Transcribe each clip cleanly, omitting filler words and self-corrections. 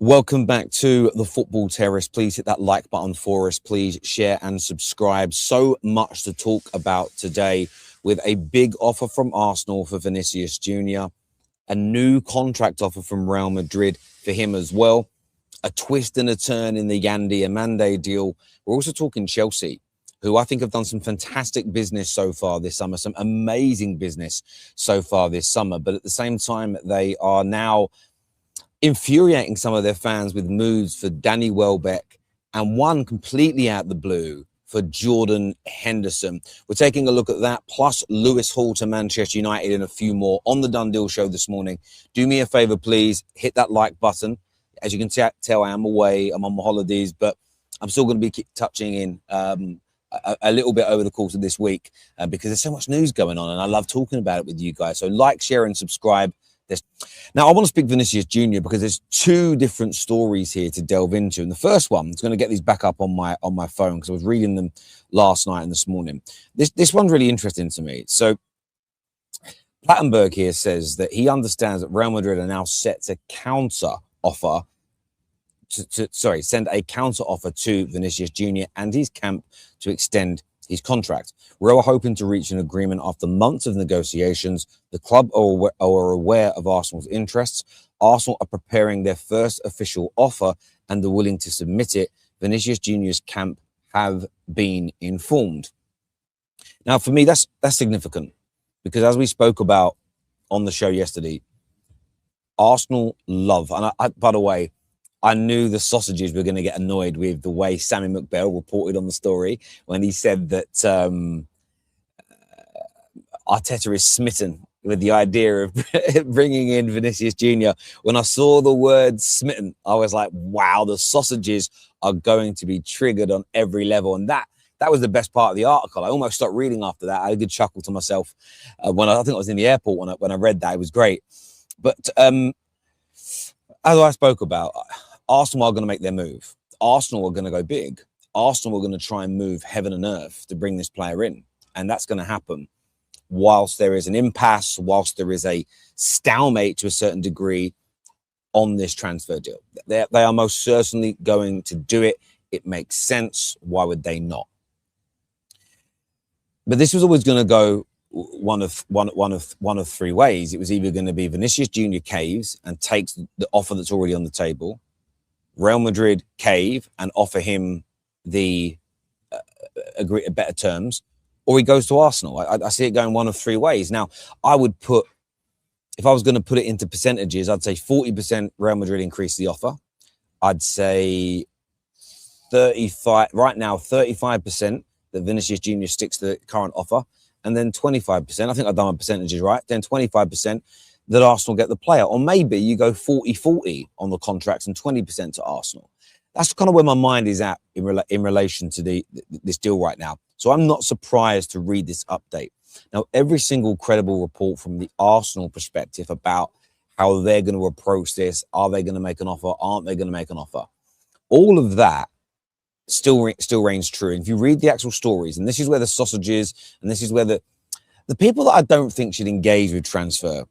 Welcome back to the Football Terrace. Please hit that like button for us. Please share and subscribe. So much to talk about today with a big offer from Arsenal for Vinicius Jr., a new contract offer from Real Madrid for him as well, a twist and a turn in the Yandy Amande deal. We're also talking Chelsea, who I think have done some fantastic business so far this summer, some amazing business so far this summer. But at the same time, they are now infuriating some of their fans with moves for Danny Welbeck and one completely out the blue for Jordan Henderson. We're taking a look at that, plus Lewis Hall to Manchester United and a few more on the Done Deal show this morning. Do me a favor, please, hit that like button. As you can tell, I am away, I'm on my holidays, but I'm still going to be touching in a little bit over the course of this week because there's so much news going on and I love talking about it with you guys. So like, share and subscribe. Now, I want to speak Vinicius Jr. because there's two different stories here to delve into. And the first one, I'm going to get these back up on my phone because I was reading them last night and this morning. This one's really interesting to me. So Plattenberg here says that he understands that Real Madrid are now set to send a counter offer to Vinicius Jr. and his camp to extend his contract. Real are hoping to reach an agreement after months of negotiations. The club are aware of Arsenal's interests. Arsenal are preparing their first official offer and are willing to submit it. Vinicius Jr.'s camp have been informed. Now, for me, that's significant because as we spoke about on the show yesterday, Arsenal love, and by the way, I knew the sausages were going to get annoyed with the way Sammy McBell reported on the story when he said that Arteta is smitten with the idea of bringing in Vinicius Jr. When I saw the word smitten, I was like, wow, the sausages are going to be triggered on every level. And that was the best part of the article. I almost stopped reading after that. I had a good chuckle to myself when I think I was in the airport when I read that. It was great. But as I spoke about, Arsenal are going to make their move. Arsenal are going to go big. Arsenal are going to try and move heaven and earth to bring this player in. And that's going to happen whilst there is an impasse, whilst there is a stalemate to a certain degree on this transfer deal. They are most certainly going to do it. It makes sense. Why would they not? But this was always going to go one of three ways. It was either going to be Vinicius Jr. caves and takes the offer that's already on the table. Real Madrid cave and offer him the better terms, or he goes to Arsenal. I see it going one of three ways. Now, I would put, if I was going to put it into percentages, I'd say 40% Real Madrid increase the offer. I'd say 35, right now, 35% that Vinicius Jr. sticks to the current offer. And then 25%, I think I've done my percentages right, then 25% that Arsenal get the player. Or maybe you go 40-40 on the contracts and 20% to Arsenal. That's kind of where my mind is at in relation to this deal right now. So I'm not surprised to read this update. Now, every single credible report from the Arsenal perspective about how they're going to approach this, are they going to make an offer, aren't they going to make an offer? All of that still reigns true. And if you read the actual stories, and this is where the sausage is, and this is where the people that I don't think should engage with transfer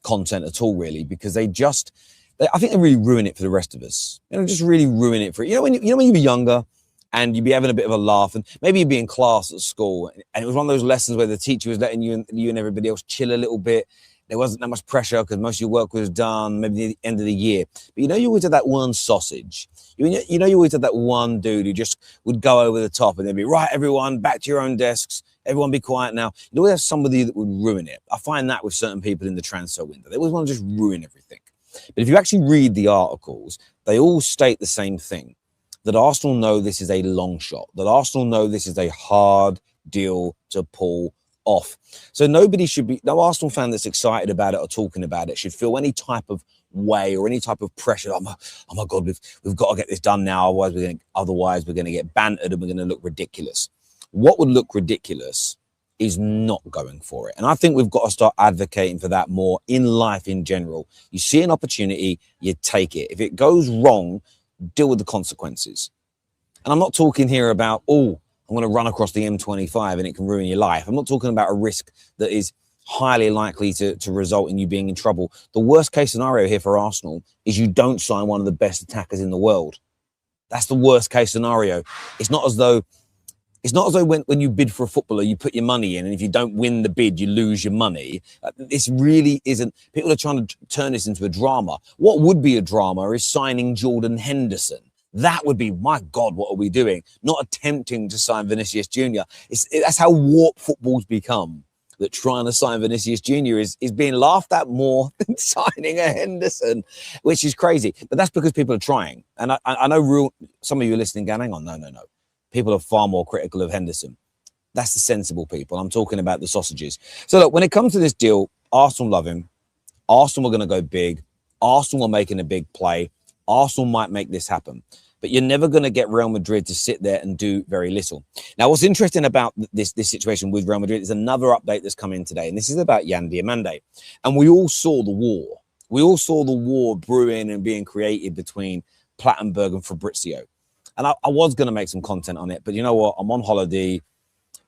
content at all, really, because I think they really ruin it for the rest of us. Just really ruin it for when you were younger and you'd be having a bit of a laugh, and maybe you'd be in class at school, and it was one of those lessons where the teacher was letting you and everybody else chill a little bit. There wasn't that much pressure because most of your work was done maybe at the end of the year. But you always had that one sausage. You always had that one dude who just would go over the top and they'd be, right, everyone, back to your own desks. Everyone be quiet now. You always have somebody that would ruin it. I find that with certain people in the transfer window. They always want to just ruin everything. But if you actually read the articles, they all state the same thing, that Arsenal know this is a long shot, that Arsenal know this is a hard deal to pull off. So no Arsenal fan that's excited about it or talking about it should feel any type of way or any type of pressure. Oh my God, we've got to get this done now. Otherwise we're going to get bantered and we're going to look ridiculous. What would look ridiculous is not going for it. And I think we've got to start advocating for that more in life in general. You see an opportunity, you take it. If it goes wrong, deal with the consequences. And I'm not talking here about, I'm going to run across the M25 and it can ruin your life. I'm not talking about a risk that is highly likely to result in you being in trouble. The worst case scenario here for Arsenal is you don't sign one of the best attackers in the world. That's the worst case scenario. It's not as though when you bid for a footballer, you put your money in, and if you don't win the bid, you lose your money. This really isn't. People are trying to turn this into a drama. What would be a drama is signing Jordan Henderson. That would be, my God, what are we doing? Not attempting to sign Vinicius Jr. That's how warped football's become. That trying to sign Vinicius Jr. is being laughed at more than signing a Henderson, which is crazy. But that's because people are trying. And I know some of you are listening going, hang on, no. People are far more critical of Henderson. That's the sensible people. I'm talking about the sausages. So look, when it comes to this deal, Arsenal love him. Arsenal are going to go big. Arsenal are making a big play. Arsenal might make this happen. But you're never going to get Real Madrid to sit there and do very little. Now, what's interesting about this situation with Real Madrid is another update that's come in today. And this is about Yan Diomande. And we all saw the war. We all saw the war brewing and being created between Plattenberg and Fabrizio. And I was going to make some content on it. But you know what? I'm on holiday.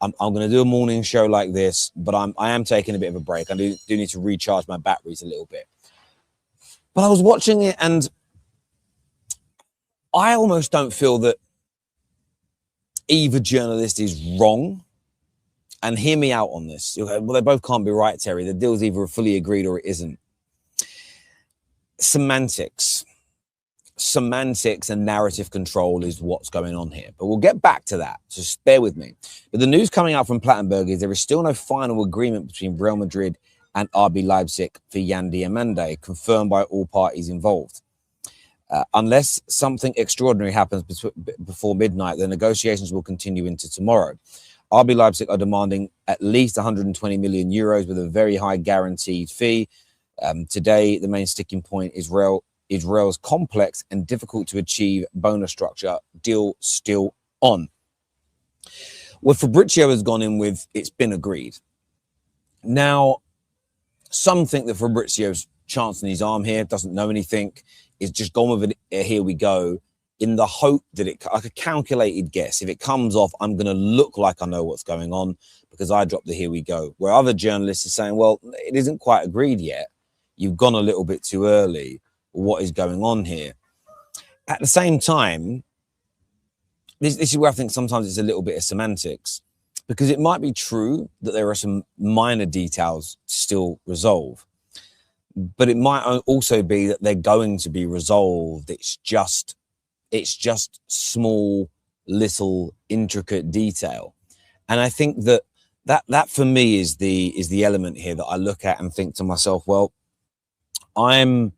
I'm going to do a morning show like this. But I am taking a bit of a break. I do need to recharge my batteries a little bit. But I was watching it, and I almost don't feel that either journalist is wrong. And hear me out on this. Well, they both can't be right, Terry. The deal's either fully agreed or it isn't. Semantics and narrative control is what's going on here. But we'll get back to that. Just bear with me. But the news coming out from Plattenberg is there is still no final agreement between Real Madrid and RB Leipzig for Yan Diomande, confirmed by all parties involved. Unless something extraordinary happens before midnight, the negotiations will continue into tomorrow. RB Leipzig are demanding at least 120 million euros with a very high guaranteed fee. Today, the main sticking point is Real's complex and difficult to achieve bonus structure. Deal still on. What Fabrizio has gone in with, it's been agreed. Now, some think that Fabrizio's chancing his arm here, doesn't know anything, is just gone with it, here we go, in the hope that like a calculated guess. If it comes off, I'm going to look like I know what's going on because I dropped the here we go. Where other journalists are saying, well, it isn't quite agreed yet. You've gone a little bit too early. What is going on here? At the same time, this is where I think sometimes it's a little bit of semantics, because it might be true that there are some minor details to still resolve, but it might also be that they're going to be resolved. It's just small, little, intricate detail. And I think that for me is the element here that I look at and think to myself, well, I'm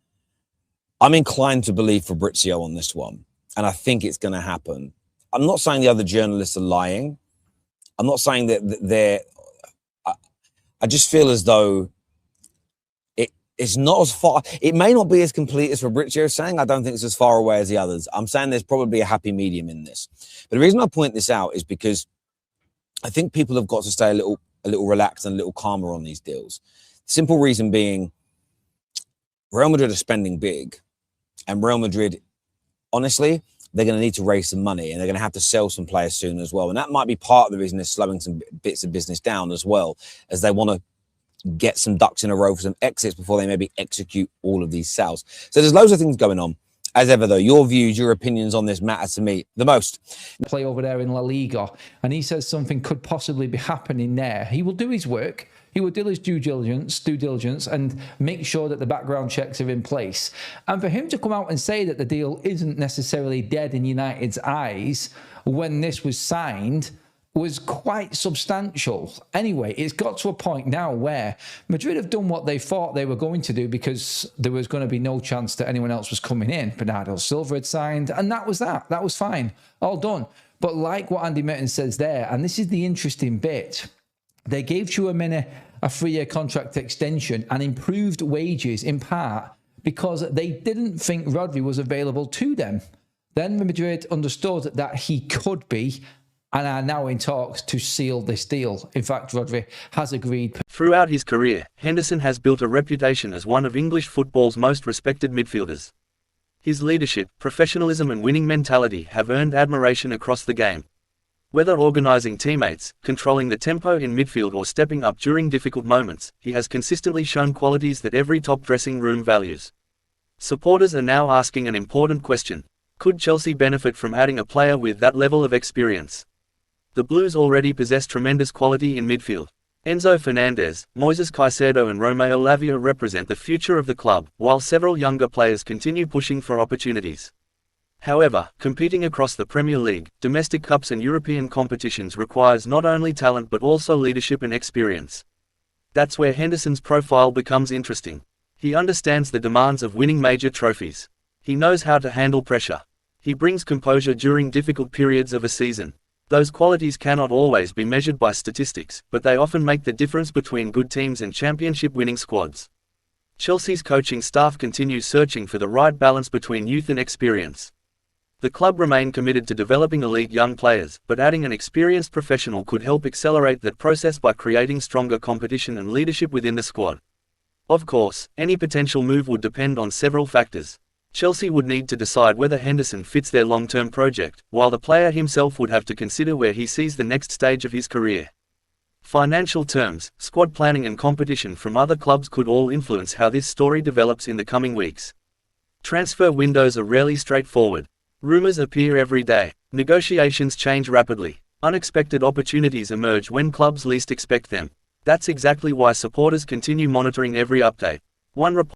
inclined to believe Fabrizio on this one, and I think it's going to happen. I'm not saying the other journalists are lying. I'm not saying that I just feel as though it's not as far. It may not be as complete as Fabrizio is saying. I don't think it's as far away as the others. I'm saying there's probably a happy medium in this. But the reason I point this out is because I think people have got to stay a little relaxed and a little calmer on these deals. Simple reason being, Real Madrid are spending big, and Real Madrid, honestly, they're going to need to raise some money, and they're going to have to sell some players soon as well. And that might be part of the reason they're slowing some bits of business down as well, as they want to get some ducks in a row for some exits before they maybe execute all of these sales. So there's loads of things going on. As ever, though, your views, your opinions on this matter to me the most. Play over there in La Liga, and he says something could possibly be happening there. He will do his work. He will do his due diligence and make sure that the background checks are in place. And for him to come out and say that the deal isn't necessarily dead in United's eyes when this was signed was quite substantial. Anyway, it's got to a point now where Madrid have done what they thought they were going to do because there was going to be no chance that anyone else was coming in. Bernardo Silva had signed, and that was that. That was fine. All done. But like what Andy Merton says there, and this is the interesting bit, they gave Tchouaméni a 3-year contract extension and improved wages in part because they didn't think Rodri was available to them. Then Madrid understood that he could be and are now in talks to seal this deal. In fact, Rodri has agreed. Throughout his career, Henderson has built a reputation as one of English football's most respected midfielders. His leadership, professionalism and winning mentality have earned admiration across the game. Whether organising teammates, controlling the tempo in midfield or stepping up during difficult moments, he has consistently shown qualities that every top dressing room values. Supporters are now asking an important question. Could Chelsea benefit from adding a player with that level of experience? The Blues already possess tremendous quality in midfield. Enzo Fernandez, Moises Caicedo and Romeo Lavia represent the future of the club, while several younger players continue pushing for opportunities. However, competing across the Premier League, domestic cups and European competitions requires not only talent but also leadership and experience. That's where Henderson's profile becomes interesting. He understands the demands of winning major trophies. He knows how to handle pressure. He brings composure during difficult periods of a season. Those qualities cannot always be measured by statistics, but they often make the difference between good teams and championship-winning squads. Chelsea's coaching staff continues searching for the right balance between youth and experience. The club remain committed to developing elite young players, but adding an experienced professional could help accelerate that process by creating stronger competition and leadership within the squad. Of course, any potential move would depend on several factors. Chelsea would need to decide whether Henderson fits their long-term project, while the player himself would have to consider where he sees the next stage of his career. Financial terms, squad planning and competition from other clubs could all influence how this story develops in the coming weeks. Transfer windows are rarely straightforward. Rumors appear every day. Negotiations change rapidly. Unexpected opportunities emerge when clubs least expect them. That's exactly why supporters continue monitoring every update. One report